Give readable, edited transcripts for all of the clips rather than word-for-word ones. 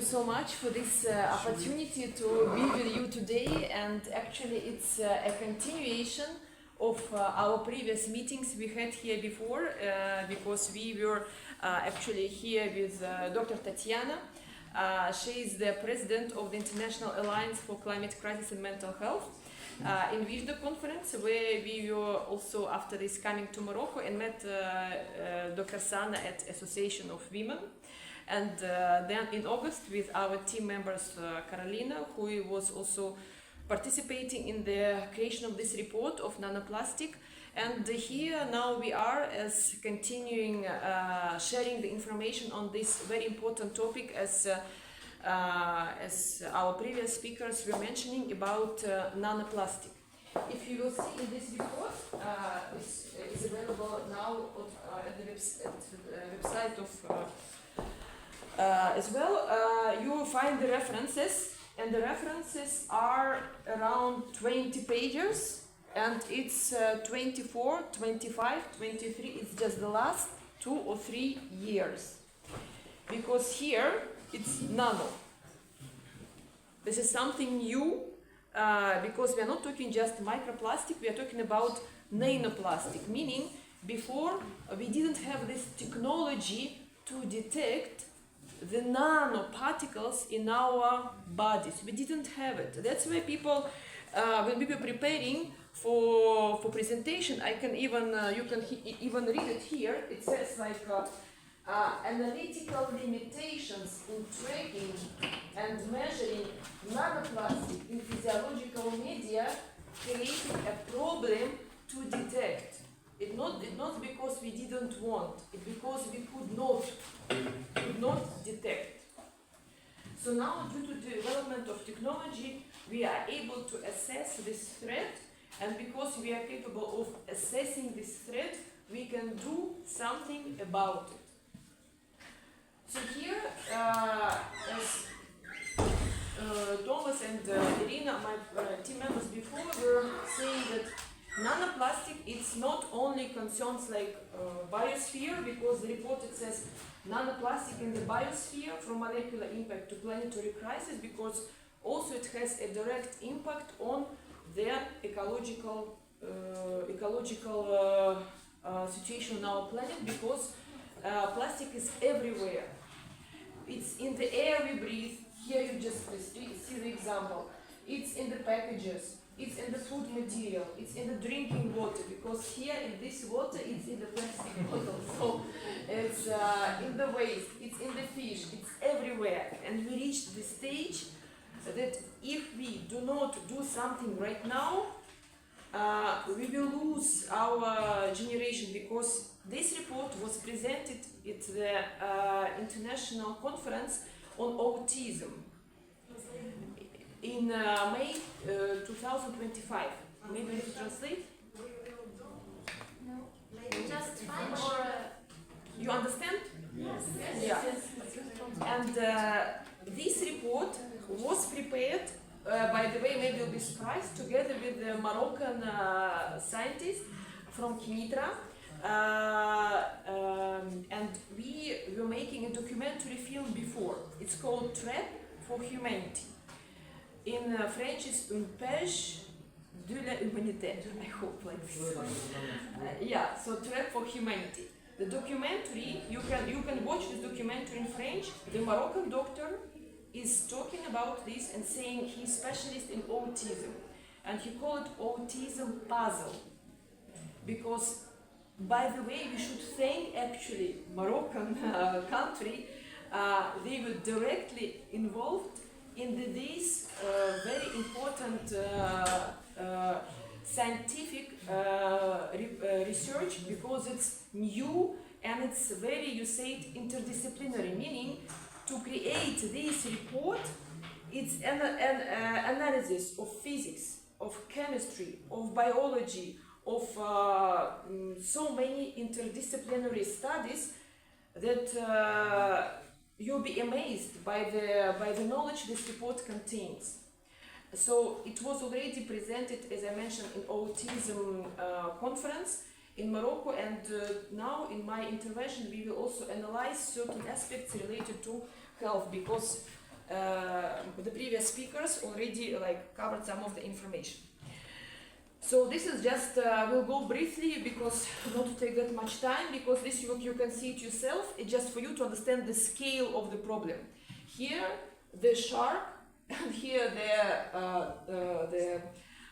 so much for this opportunity to be with you today, and actually it's a continuation of our previous meetings we had here before, because we were actually here with Dr. Tatiana. She is the president of the International Alliance for Climate Crisis and Mental Health. In the conference, where we were also after this coming to Morocco and met Dr. Sana at Association of Women. And then in August with our team members Carolina, who was also participating in the creation of this report of nanoplastic. And here now we are as continuing sharing the information on this very important topic as our previous speakers were mentioning about nanoplastic. If you will see in this report, it's available now at the website of as well, you will find the references, and the references are around 20 pages, and it's 24, 25, 23, it's just the last 2 or 3 years. Because here it's nano. This is something new, because we are not talking just microplastic, we are talking about nanoplastic, meaning before we didn't have this technology to detect the nanoparticles in our bodies. We didn't have it. That's why people, when we were preparing for presentation, I can even you can even read it here. It says like analytical limitations in tracking and measuring nanoplastic in physiological media created a problem to detect. It's not because we didn't want, it's because we could not detect. So now, due to the development of technology, we are able to assess this threat, and because we are capable of assessing this threat, we can do something about it. So here, as Thomas and Irina, my team members before, were saying that nanoplastic, it's not only concerns like biosphere, because the report it says nanoplastic in the biosphere from molecular impact to planetary crisis, because also it has a direct impact on the ecological situation on our planet, because plastic is everywhere. It's in the air we breathe. Here you just see the example. It's in the packages. It's in the food material, it's in the drinking water, because here in this water it's in the plastic bottle, so it's in the waste, it's in the fish, it's everywhere. And we reached the stage that if we do not do something right now, we will lose our generation, because this report was presented at the International Conference on Autism in May 2025. Maybe you translate? No. Just fine, or you understand? Yes. Yeah. And this report was prepared, by the way, maybe you'll be surprised, together with the Moroccan scientists from Kinitra. And we were making a documentary film before. It's called Trap for Humanity. In French, it's une pêche de la humanité. I hope like this. Yeah, so Trap for Humanity. The documentary, you can watch this documentary in French. The Moroccan doctor is talking about this and saying he's specialist in autism, and he called it autism puzzle. Because, by the way, we should thank actually Moroccan country. They were directly involved in this very important scientific research, because it's new and it's very, you say it, interdisciplinary, meaning to create this report, it's an analysis of physics, of chemistry, of biology, of so many interdisciplinary studies that you'll be amazed by the knowledge this report contains. So it was already presented, as I mentioned, in autism conference in Morocco, and now in my intervention we will also analyze certain aspects related to health, because the previous speakers already like covered some of the information. So this is just, we'll go briefly because not to take that much time, because this you can see it yourself. It's just for you to understand the scale of the problem. Here the shark, and here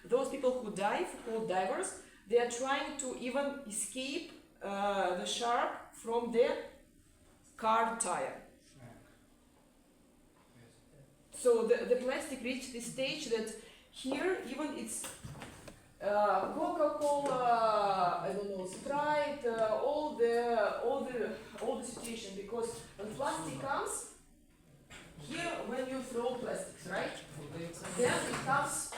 those people who dive, called divers, they are trying to even escape the shark from the car tire. So the plastic reached this stage that here even it's Coca-Cola, I don't know, Sprite, all the situation, because when plastic comes, here when you throw plastics, right? Then it comes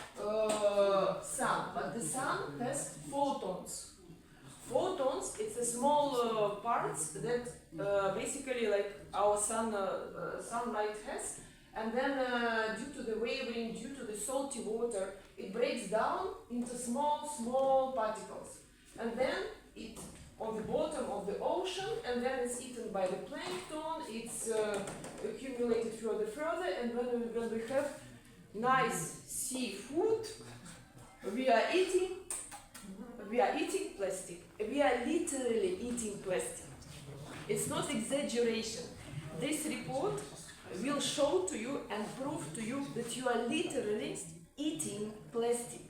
sun, but the sun has photons. Photons, it's a small parts that basically like our sunlight has, and then due to the wavering, due to the salty water, it breaks down into small particles, and then it on the bottom of the ocean, and then it's eaten by the plankton. It's accumulated further, and when we have nice seafood, we are eating plastic. We are literally eating plastic. It's not exaggeration. This report will show to you and prove to you that you are literally eating plastic.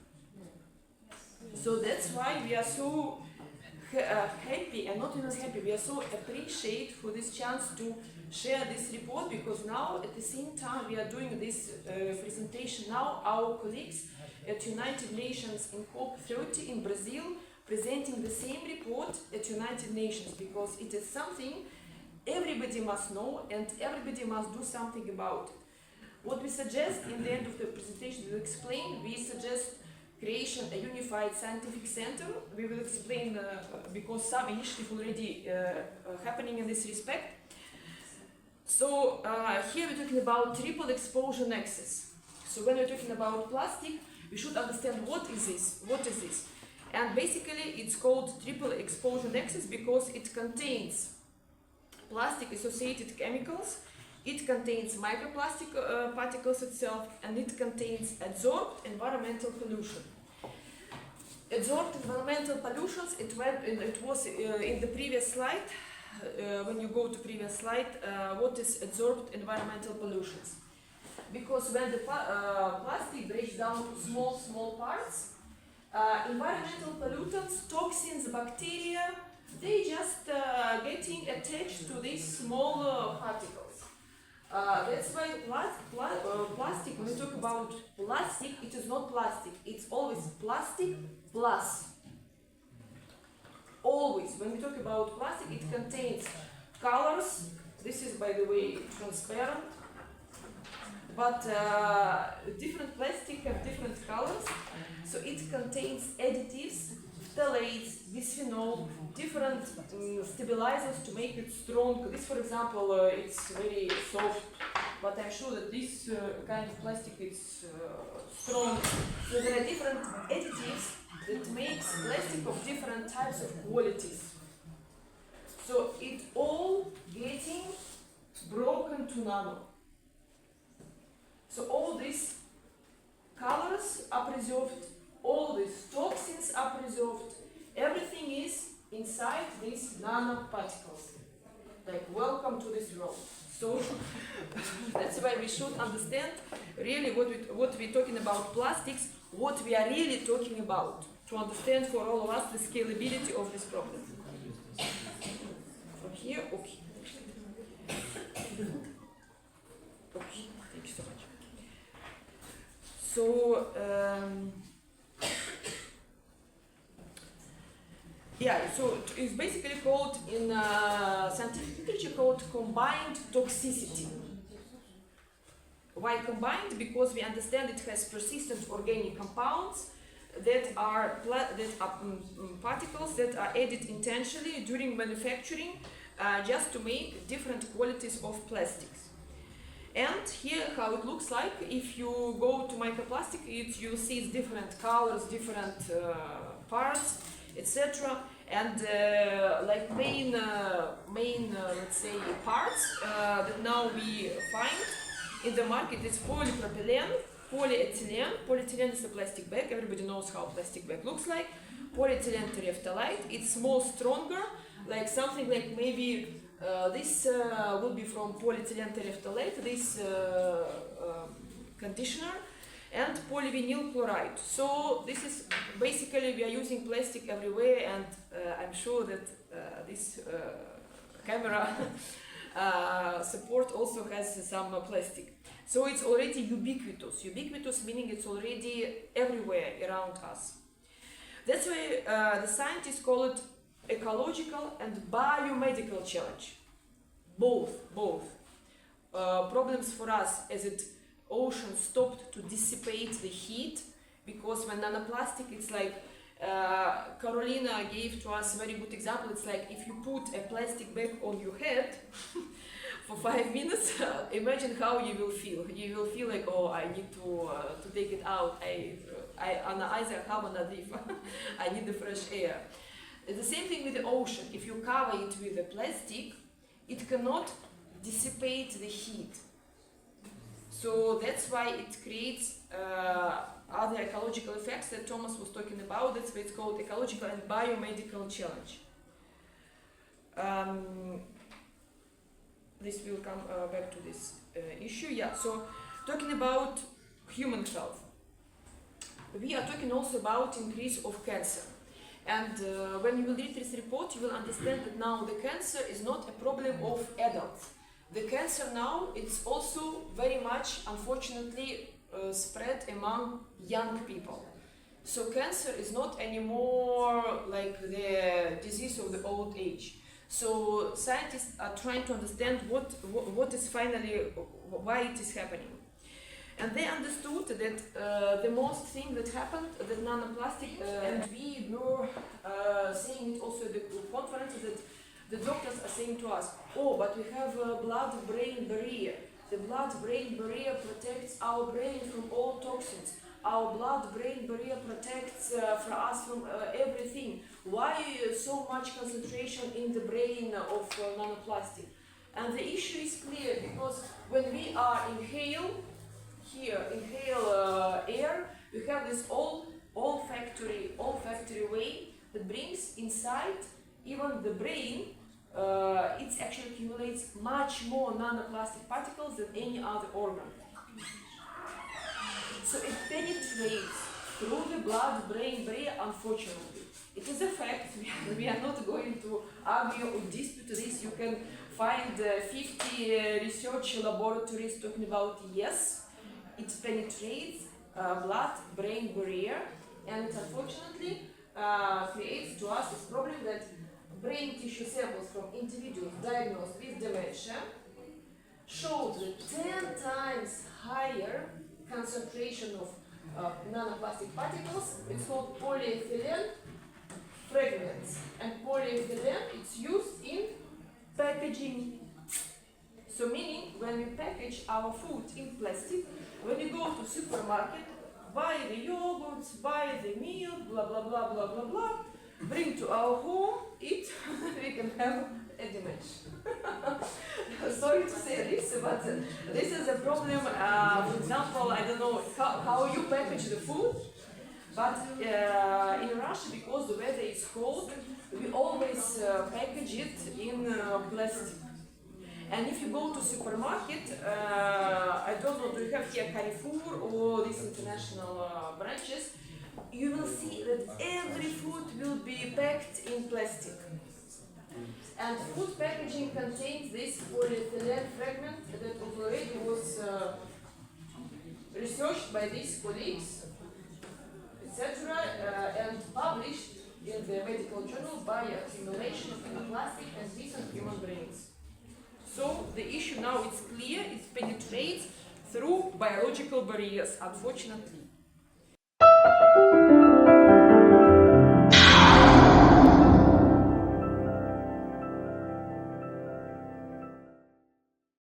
So that's why we are so happy, and not even happy, we are so appreciate for this chance to share this report, because now at the same time we are doing this presentation, now our colleagues at United Nations in COP30 in Brazil presenting the same report at United Nations, because it is something everybody must know and everybody must do something about it. What we suggest in the end of the presentation, we will explain, we suggest creation a unified scientific center. We will explain because some initiative already happening in this respect. So here we're talking about triple exposure nexus. So when we're talking about plastic, we should understand what is this. And basically it's called triple exposure nexus because it contains plastic associated chemicals, it contains microplastic particles itself, and it contains adsorbed environmental pollution. Adsorbed environmental pollutions, it was in the previous slide, when you go to previous slide, what is adsorbed environmental pollutions? Because when the plastic breaks down to small parts, environmental pollutants, toxins, bacteria, they just getting attached to these small particles. That's why plastic, when we talk about plastic, it is not plastic, it's always plastic plus. Always, when we talk about plastic, it contains colors. This is, by the way, transparent. But different plastic have different colors. So it contains additives, phthalates, bisphenol, different stabilizers to make it strong. This, for example, it's very soft, but I'm sure that this kind of plastic is strong. So there are different additives that makes plastic of different types of qualities. So it all getting broken to nano. So all these colors are preserved, all these toxins are preserved, everything is inside these nanoparticles. Like, welcome to this world. So that's why we should understand really what we're talking about plastics, what we are really talking about, to understand for all of us the scalability of this problem. From here, okay. Okay, thank you so much. So, so it's basically called in scientific literature called combined toxicity. Why combined? Because we understand it has persistent organic compounds that are particles that are added intentionally during manufacturing just to make different qualities of plastics. And here how it looks like, if you go to microplastic, you see different colors, different parts, etc. And like main let's say parts that now we find in the market is polypropylene, polyethylene. Polyethylene is a plastic bag. Everybody knows how plastic bag looks like. Polyethylene terephthalate. It's more stronger, like something like maybe this would be from polyethylene terephthalate. This conditioner. And polyvinyl chloride. So this is basically we are using plastic everywhere, and I'm sure that this camera support also has some plastic. So it's already ubiquitous. Ubiquitous meaning it's already everywhere around us. That's why the scientists call it ecological and biomedical challenge. Both. Problems for us as it ocean stopped to dissipate the heat, because when nanoplastic, it's like Carolina gave to us a very good example. It's like if you put a plastic bag on your head for 5 minutes, imagine how you will feel. You will feel like, oh, I need to take it out. I need the fresh air. The same thing with the ocean. If you cover it with the plastic, it cannot dissipate the heat. So that's why it creates other ecological effects that Thomas was talking about. That's why it's called ecological and biomedical challenge. This will come back to this issue. Yeah. So talking about human health, we are talking also about increase of cancer. And when you will read this report, you will understand that now the cancer is not a problem of adults. The cancer now, it's also very much, unfortunately, spread among young people. So cancer is not anymore like the disease of the old age. So scientists are trying to understand what is finally, why it is happening. And they understood that the most thing that happened, that nanoplastic, and we were saying it also at the conference, that the doctors are saying to us, oh, but we have a blood-brain barrier. The blood-brain barrier protects our brain from all toxins. Our blood-brain barrier protects us from everything. Why so much concentration in the brain of nanoplastic? And the issue is clear, because when we are inhale air, we have this olfactory way that brings inside even the brain. It actually accumulates much more nanoplastic particles than any other organ. So it penetrates through the blood-brain barrier, unfortunately. It is a fact. We are not going to argue or dispute this. You can find 50 research laboratories talking about yes, it penetrates blood-brain barrier, and unfortunately creates to us this problem that brain tissue samples from individuals diagnosed with dementia showed that 10 times higher concentration of nanoplastic particles. It's called polyethylene fragments, and polyethylene it's used in packaging. So meaning when we package our food in plastic, when you go to supermarket, buy the yogurts, buy the milk, blah blah blah blah blah blah, bring to our home, eat, we can have a dementia. Sorry to say this, but this is a problem. For example, I don't know how you package the food, but in Russia, because the weather is cold, we always package it in plastic. And if you go to supermarket, I don't know, do you have here Carrefour or these international branches? You will see that every food will be packed in plastic. And food packaging contains this polyethylene fragment that already was researched by these colleagues, etc., and published in the medical journal Bioaccumulation of Nanoplastic and Decent Human Brains. So the issue now is clear, it penetrates through biological barriers, unfortunately.